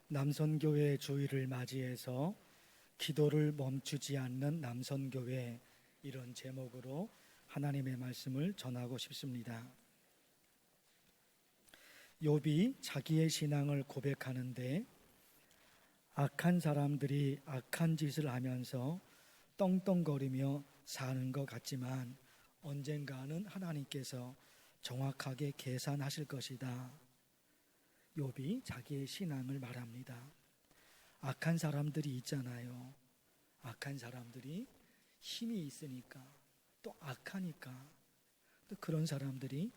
남선교회 주일을 맞이해서 기도를 멈추지 않는 남선교회, 이런 제목으로 하나님의 말씀을 전하고 싶습니다. 욥이 자기의 신앙을 고백하는데 악한 사람들이 악한 짓을 하면서 떵떵거리며 사는 것 같지만 언젠가는 하나님께서 정확하게 계산하실 것이다. 욥이 자기의 신앙을 말합니다. 악한 사람들이 있잖아요. 악한 사람들이 힘이 있으니까, 또 악하니까, 또 그런 사람들이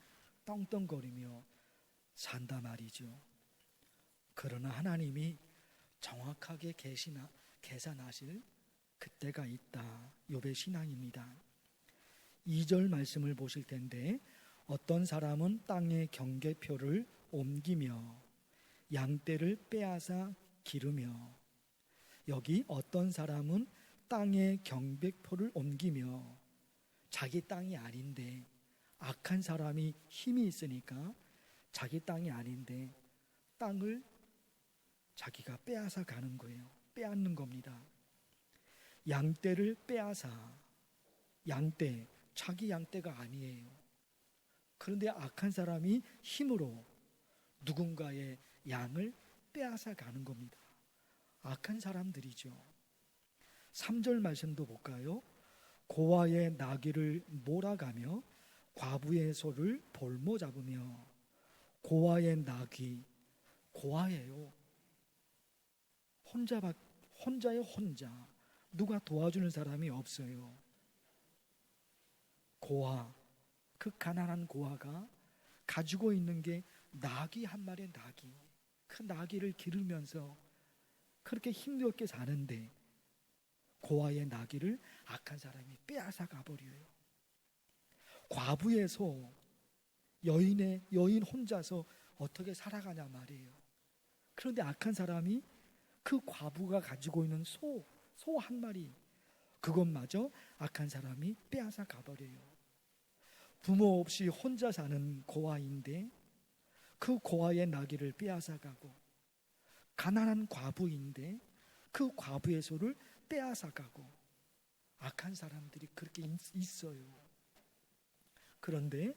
떵떵거리며 산다 말이죠. 그러나 하나님이 정확하게 계산하실 그때가 있다. 욥의 신앙입니다. 2절 말씀을 보실 텐데, 어떤 사람은 땅의 경계표를 옮기며 양떼를 빼앗아 기르며, 여기 어떤 사람은 땅의 경계표를 옮기며, 자기 땅이 아닌데, 악한 사람이 힘이 있으니까 자기 땅이 아닌데 땅을 자기가 빼앗아 가는 거예요. 빼앗는 겁니다. 양떼를 빼앗아, 양떼, 자기 양떼가 아니에요. 그런데 악한 사람이 힘으로 누군가의 양을 빼앗아 가는 겁니다. 악한 사람들이죠. 3절 말씀도 볼까요? 고아의 나귀를 몰아가며 과부의 소를 볼모 잡으며. 고아의 나귀, 고아예요. 혼자예요, 혼자. 누가 도와주는 사람이 없어요. 고아, 그 가난한 고아가 가지고 있는 게 나귀 한 마리의 나귀. 그 나귀를 기르면서 그렇게 힘들게 사는데 고아의 나귀를 악한 사람이 빼앗아 가버려요. 과부의 소, 여인 혼자서 어떻게 살아가냐 말이에요. 그런데 악한 사람이 그 과부가 가지고 있는 소 한 마리, 그것마저 악한 사람이 빼앗아 가버려요. 부모 없이 혼자 사는 고아인데 그 고아의 나귀를 빼앗아 가고, 가난한 과부인데 그 과부의 소를 빼앗아 가고, 악한 사람들이 그렇게 있어요. 그런데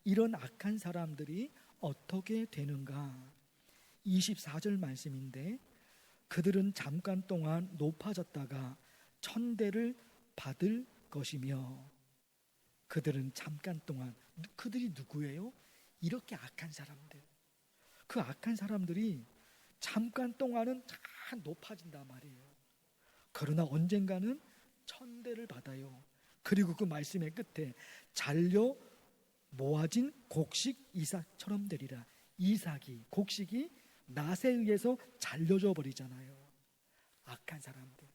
이런 악한 사람들이 어떻게 되는가? 24절 말씀인데, 그들은 잠깐 동안 높아졌다가 천대를 받을 것이며. 그들은 잠깐 동안, 그들이 누구예요? 이렇게 악한 사람들. 그 악한 사람들이 잠깐 동안은 다 높아진단 말이에요. 그러나 언젠가는 천대를 받아요. 그리고 그 말씀의 끝에 잘려 모아진 곡식 이삭처럼 되리라. 이삭이, 곡식이 낫에 의해서 잘려져 버리잖아요. 악한 사람들.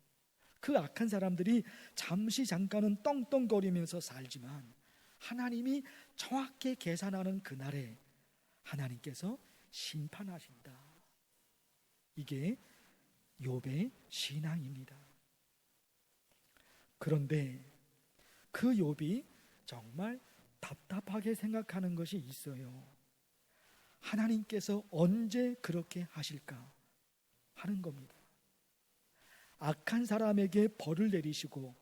그 악한 사람들이 잠깐은 떵떵거리면서 살지만 하나님이 정확히 계산하는 그날에 하나님께서 심판하신다. 이게 욥의 신앙입니다. 그런데 그 욥이 정말 답답하게 생각하는 것이 있어요. 하나님께서 언제 그렇게 하실까 하는 겁니다. 악한 사람에게 벌을 내리시고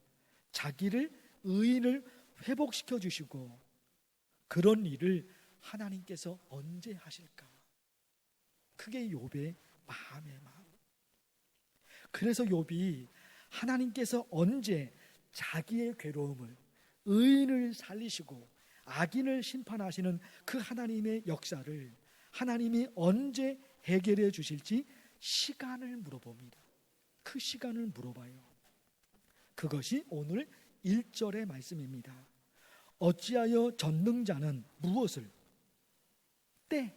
자기를, 의인을 회복시켜 주시고, 그런 일을 하나님께서 언제 하실까? 그게 욥의 마음의 마음. 그래서 욥이 하나님께서 언제 자기의 괴로움을, 의인을 살리시고 악인을 심판하시는 그 하나님의 역사를 하나님이 언제 해결해 주실지 시간을 물어봅니다. 그 시간을 물어봐요. 그것이 오늘 1절의 말씀입니다. 어찌하여 전능자는 무엇을? 때.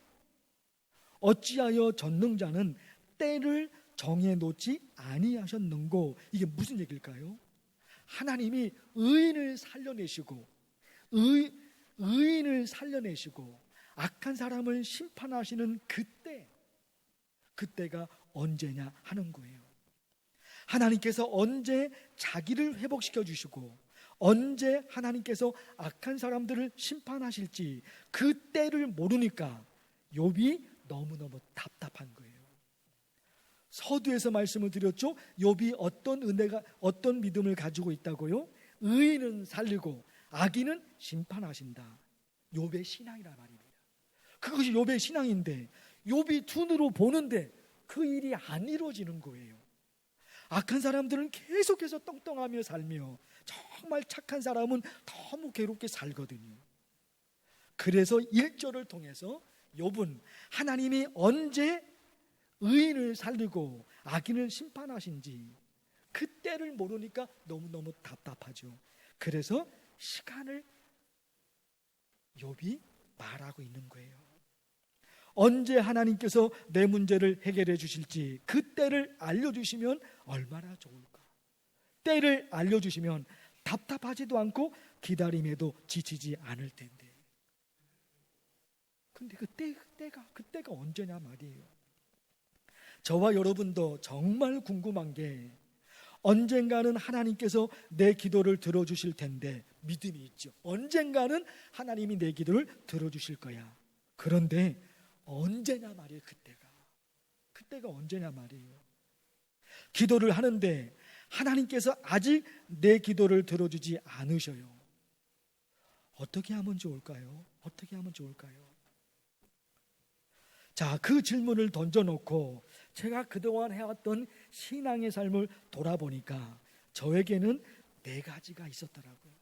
어찌하여 전능자는 때를 정해놓지 아니하셨는고. 이게 무슨 얘기일까요? 하나님이 의인을 살려내시고, 의인을 살려내시고 악한 사람을 심판하시는 그때가 언제냐 하는 거예요. 하나님께서 언제 자기를 회복시켜 주시고 언제 하나님께서 악한 사람들을 심판하실지 그때를 모르니까 욥이 너무너무 답답한 거예요. 서두에서 말씀을 드렸죠. 욥이 어떤 믿음을 가지고 있다고요? 의인은 살리고 악인은 심판하신다. 욥의 신앙이란 말입니다. 그것이 욥의 신앙인데 욥이 두 눈으로 보는데 그 일이 안 이루어지는 거예요. 악한 사람들은 계속해서 떵떵하며 살며 정말 착한 사람은 너무 괴롭게 살거든요. 그래서 1절을 통해서 욥은 하나님이 언제 의인을 살리고 악인을 심판하신지 그 때를 모르니까 너무너무 답답하죠. 그래서 시간을 욥이 말하고 있는 거예요. 언제 하나님께서 내 문제를 해결해 주실지 그 때를 알려주시면 얼마나 좋을까. 때를 알려주시면 답답하지도 않고 기다림에도 지치지 않을 텐데. 근데 그때가 언제냐 말이에요. 저와 여러분도 정말 궁금한 게 언젠가는 하나님께서 내 기도를 들어주실 텐데 믿음이 있죠. 언젠가는 하나님이 내 기도를 들어주실 거야. 그런데 언제냐 말이에요. 그때가 언제냐 말이에요. 기도를 하는데 하나님께서 아직 내 기도를 들어주지 않으셔요. 어떻게 하면 좋을까요? 자, 그 질문을 던져놓고 제가 그동안 해왔던 신앙의 삶을 돌아보니까 저에게는 네 가지가 있었더라고요.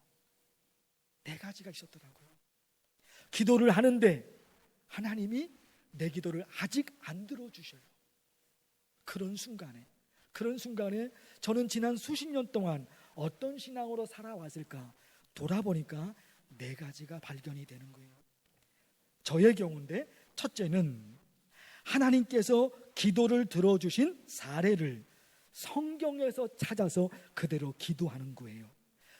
기도를 하는데 하나님이 내 기도를 아직 안 들어주셔요. 그런 순간에 저는 지난 수십 년 동안 어떤 신앙으로 살아왔을까 돌아보니까 네 가지가 발견이 되는 거예요. 저의 경우인데 첫째는 하나님께서 기도를 들어주신 사례를 성경에서 찾아서 그대로 기도하는 거예요.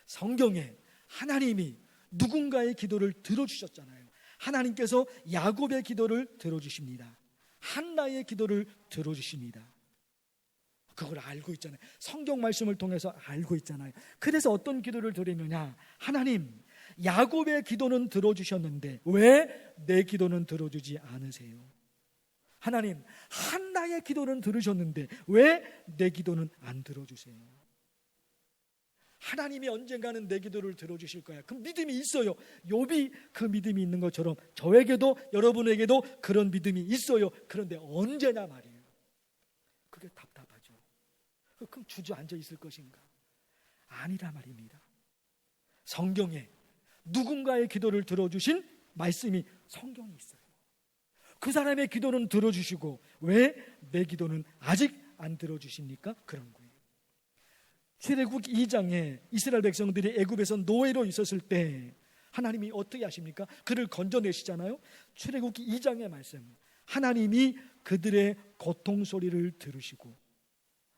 성경에 하나님이 누군가의 기도를 들어주셨잖아요. 하나님께서 야곱의 기도를 들어주십니다. 한나의 기도를 들어주십니다. 그걸 알고 있잖아요. 성경 말씀을 통해서 알고 있잖아요. 그래서 어떤 기도를 드리느냐? 하나님, 야곱의 기도는 들어주셨는데 왜 내 기도는 들어주지 않으세요? 하나님, 한나의 기도는 들으셨는데 왜 내 기도는 안 들어주세요? 하나님이 언젠가는 내 기도를 들어주실 거야. 그 믿음이 있어요. 욥이 그 믿음이 있는 것처럼 저에게도 여러분에게도 그런 믿음이 있어요. 그런데 언제냐 말이에요. 그게 답답하죠. 그럼 주저앉아 있을 것인가? 아니라 말입니다. 성경에 누군가의 기도를 들어주신 말씀이 성경에 있어요. 그 사람의 기도는 들어주시고 왜 내 기도는 아직 안 들어주십니까? 그런 거예요. 출애굽 2장에 이스라엘 백성들이 애굽에서 노예로 있었을 때 하나님이 어떻게 하십니까? 그를 건져내시잖아요. 출애굽 2장의 말씀, 하나님이 그들의 고통 소리를 들으시고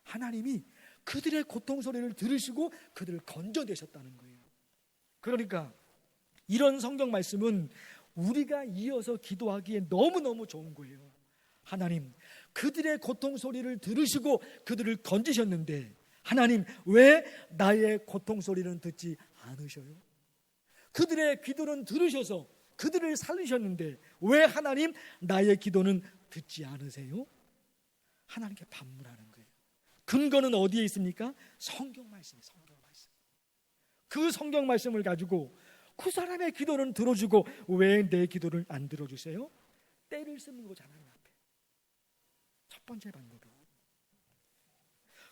하나님이 그들의 고통 소리를 들으시고 그들을 건져내셨다는 거예요. 그러니까 이런 성경 말씀은 우리가 이어서 기도하기에 너무너무 좋은 거예요. 하나님, 그들의 고통 소리를 들으시고 그들을 건지셨는데 하나님, 왜 나의 고통 소리는 듣지 않으셔요? 그들의 기도는 들으셔서 그들을 살리셨는데 왜 하나님 나의 기도는 듣지 않으세요? 하나님께 반문하는 거예요. 근거는 어디에 있습니까? 성경 말씀이에요. 그 성경 말씀을 가지고 그 사람의 기도는 들어주고 왜 내 기도를 안 들어주세요? 때를 쓰는 거죠. 하나님 앞에. 첫 번째 방법이에요.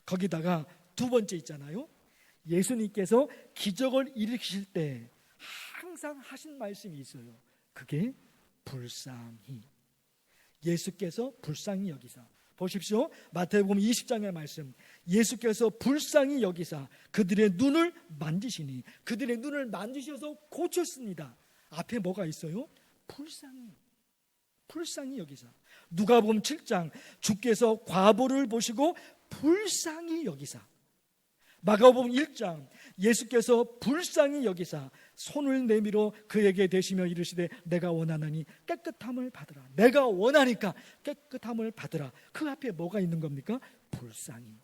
거기다가 두 번째 있잖아요. 예수님께서 기적을 일으키실 때 항상 하신 말씀이 있어요. 그게 불쌍히. 예수께서 불쌍히 여기사. 보십시오. 마태복음 20장의 말씀. 예수께서 불쌍히 여기사 그들의 눈을 만지시니 그들의 눈을 만지셔서 고쳤습니다. 앞에 뭐가 있어요? 불쌍히 여기사. 누가복음 7장 주께서 과부를 보시고 불쌍히 여기사. 마가복음 1장 예수께서 불쌍히 여기사 손을 내밀어 그에게 대시며 이르시되 내가 원하노니 깨끗함을 받으라. 내가 원하니까 깨끗함을 받으라. 그 앞에 뭐가 있는 겁니까? 불쌍히.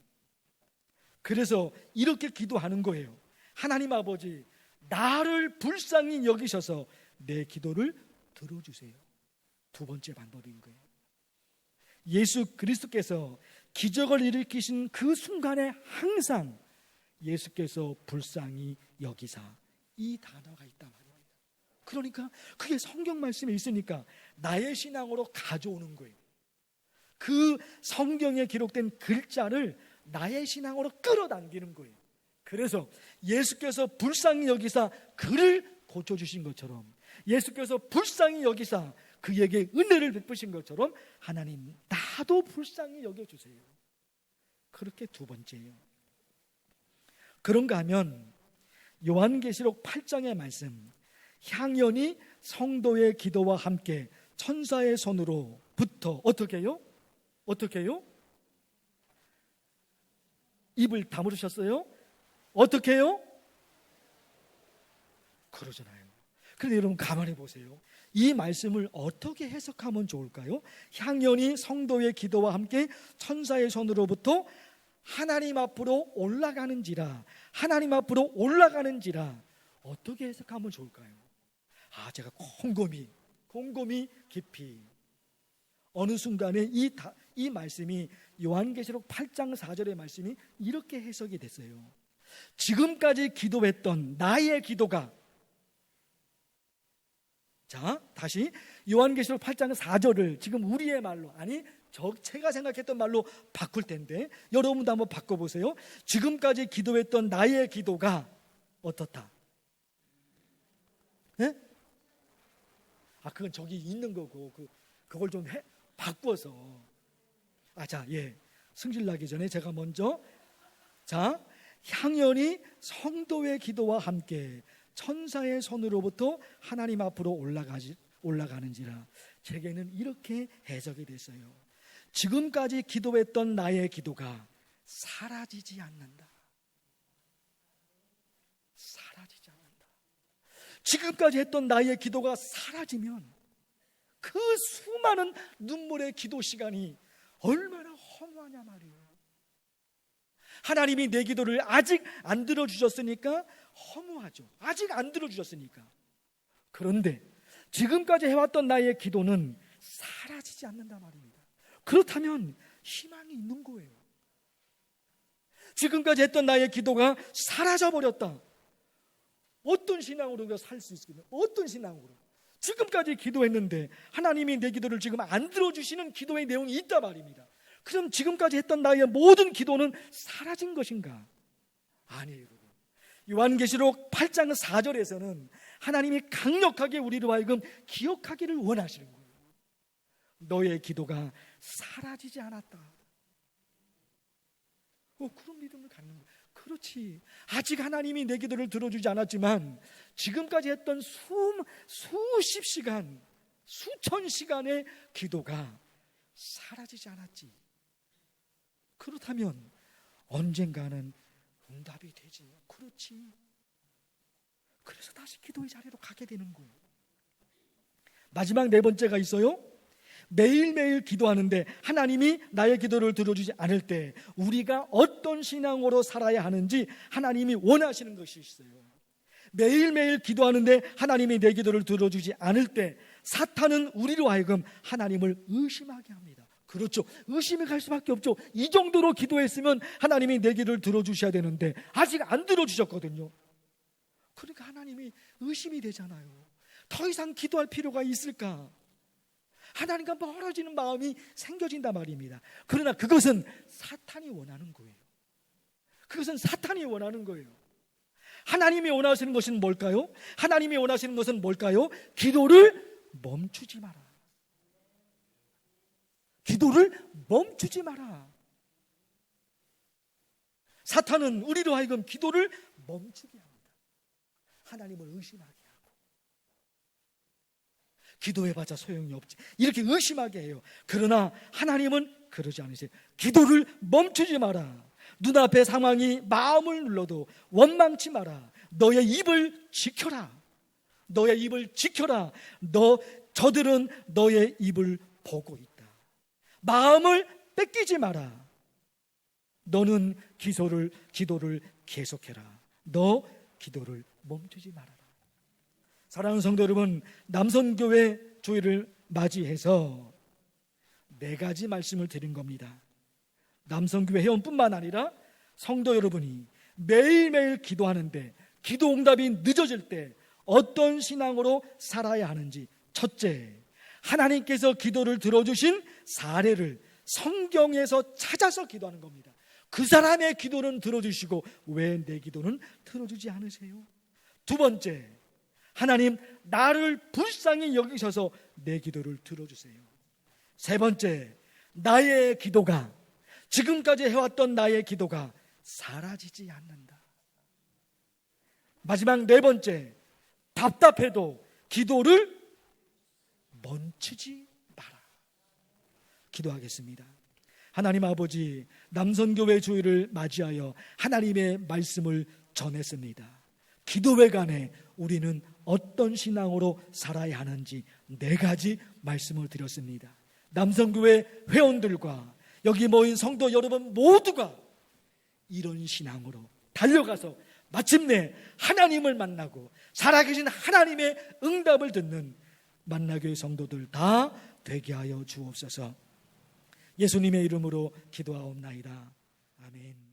그래서 이렇게 기도하는 거예요. 하나님 아버지, 나를 불쌍히 여기셔서 내 기도를 들어주세요. 두 번째 방법인 거예요. 예수 그리스도께서 기적을 일으키신 그 순간에 항상 예수께서 불쌍히 여기사, 이 단어가 있단 말입니다. 그러니까 그게 성경 말씀에 있으니까 나의 신앙으로 가져오는 거예요. 그 성경에 기록된 글자를 나의 신앙으로 끌어당기는 거예요. 그래서 예수께서 불쌍히 여기사 그를 고쳐주신 것처럼, 예수께서 불쌍히 여기사 그에게 은혜를 베푸신 것처럼, 하나님 나도 불쌍히 여겨주세요. 그렇게 두 번째예요. 그런가 하면 요한계시록 8장의 말씀, 향연이 성도의 기도와 함께 천사의 손으로부터 어떻게 해요? 어떻게 해요? 입을 다물으셨어요? 어떻게 해요? 그러잖아요. 그런데 여러분 가만히 보세요. 이 말씀을 어떻게 해석하면 좋을까요? 향연이 성도의 기도와 함께 천사의 손으로부터 하나님 앞으로 올라가는지라, 하나님 앞으로 올라가는지라, 어떻게 해석하면 좋을까요? 제가 곰곰이 깊이 어느 순간에 이 말씀이, 요한계시록 8장 4절의 말씀이 이렇게 해석이 됐어요. 지금까지 기도했던 나의 기도가, 자, 다시 요한계시록 8장 4절을 지금 우리의 말로, 아니 제가 생각했던 말로 바꿀 텐데 여러분도 한번 바꿔보세요. 지금까지 기도했던 나의 기도가 어떻다? 네? 그건 저기 있는 거고 그걸 좀 바꿔서. 자, 예. 승질 나기 전에 제가 먼저, 자, 향연이 성도의 기도와 함께 천사의 손으로부터 하나님 앞으로 올라가는지라. 제게는 이렇게 해석이 됐어요. 지금까지 기도했던 나의 기도가 사라지지 않는다. 사라지지 않는다. 지금까지 했던 나의 기도가 사라지면 그 수많은 눈물의 기도 시간이 얼마나 허무하냐 말이에요. 하나님이 내 기도를 아직 안 들어주셨으니까 허무하죠. 아직 안 들어주셨으니까. 그런데 지금까지 해왔던 나의 기도는 사라지지 않는단 말입니다. 그렇다면 희망이 있는 거예요. 지금까지 했던 나의 기도가 사라져버렸다. 어떤 신앙으로 우리가 살 수 있겠냐? 어떤 신앙으로? 지금까지 기도했는데 하나님이 내 기도를 지금 안 들어주시는 기도의 내용이 있단 말입니다. 그럼 지금까지 했던 나의 모든 기도는 사라진 것인가? 아니에요, 여러분. 요한계시록 8장 4절에서는 하나님이 강력하게 우리로 하여금 기억하기를 원하시는 거예요. 너의 기도가 사라지지 않았다. 그런 믿음을 갖는 거예요. 그렇지, 아직 하나님이 내 기도를 들어주지 않았지만 지금까지 했던 수십 시간, 수천 시간의 기도가 사라지지 않았지. 그렇다면 언젠가는 응답이 되지. 그렇지. 그래서 다시 기도의 자리로 가게 되는 거예요. 마지막 네 번째가 있어요. 매일매일 기도하는데 하나님이 나의 기도를 들어주지 않을 때 우리가 어떤 신앙으로 살아야 하는지 하나님이 원하시는 것이 있어요. 매일매일 기도하는데 하나님이 내 기도를 들어주지 않을 때 사탄은 우리로 하여금 하나님을 의심하게 합니다. 그렇죠. 의심이 갈 수밖에 없죠. 이 정도로 기도했으면 하나님이 내 기도를 들어주셔야 되는데 아직 안 들어주셨거든요. 그러니까 하나님이 의심이 되잖아요. 더 이상 기도할 필요가 있을까? 하나님과 멀어지는 마음이 생겨진단 말입니다. 그러나 그것은 사탄이 원하는 거예요. 그것은 사탄이 원하는 거예요. 하나님이 원하시는 것은 뭘까요? 하나님이 원하시는 것은 뭘까요? 기도를 멈추지 마라. 기도를 멈추지 마라. 사탄은 우리로 하여금 기도를 멈추게 합니다. 하나님을 의심하게 하고. 기도해봤자 소용이 없지, 이렇게 의심하게 해요. 그러나 하나님은 그러지 않으세요. 기도를 멈추지 마라. 눈앞의 상황이 마음을 눌러도 원망치 마라. 너의 입을 지켜라. 너의 입을 지켜라. 저들은 너의 입을 보고 있다. 마음을 뺏기지 마라. 너는 기도를 계속해라. 너 기도를 멈추지 말아라. 사랑하는 성도 여러분, 남선교회 주일을 맞이해서 4가지 말씀을 드린 겁니다. 남성교회 회원뿐만 아니라 성도 여러분이 매일매일 기도하는데 기도 응답이 늦어질 때 어떤 신앙으로 살아야 하는지, 첫째, 하나님께서 기도를 들어주신 사례를 성경에서 찾아서 기도하는 겁니다. 그 사람의 기도는 들어주시고 왜 내 기도는 들어주지 않으세요? 두 번째, 하나님 나를 불쌍히 여기셔서 내 기도를 들어주세요. 세 번째, 나의 기도가, 지금까지 해왔던 나의 기도가 사라지지 않는다. 마지막 네 번째, 답답해도 기도를 멈추지 마라. 기도하겠습니다. 하나님 아버지, 남선교회 주일을 맞이하여 하나님의 말씀을 전했습니다. 기도회관에 우리는 어떤 신앙으로 살아야 하는지 4가지 말씀을 드렸습니다. 남선교회 회원들과 여기 모인 성도 여러분 모두가 이런 신앙으로 달려가서 마침내 하나님을 만나고 살아계신 하나님의 응답을 듣는 만나교회 성도들 다 되게 하여 주옵소서. 예수님의 이름으로 기도하옵나이다. 아멘.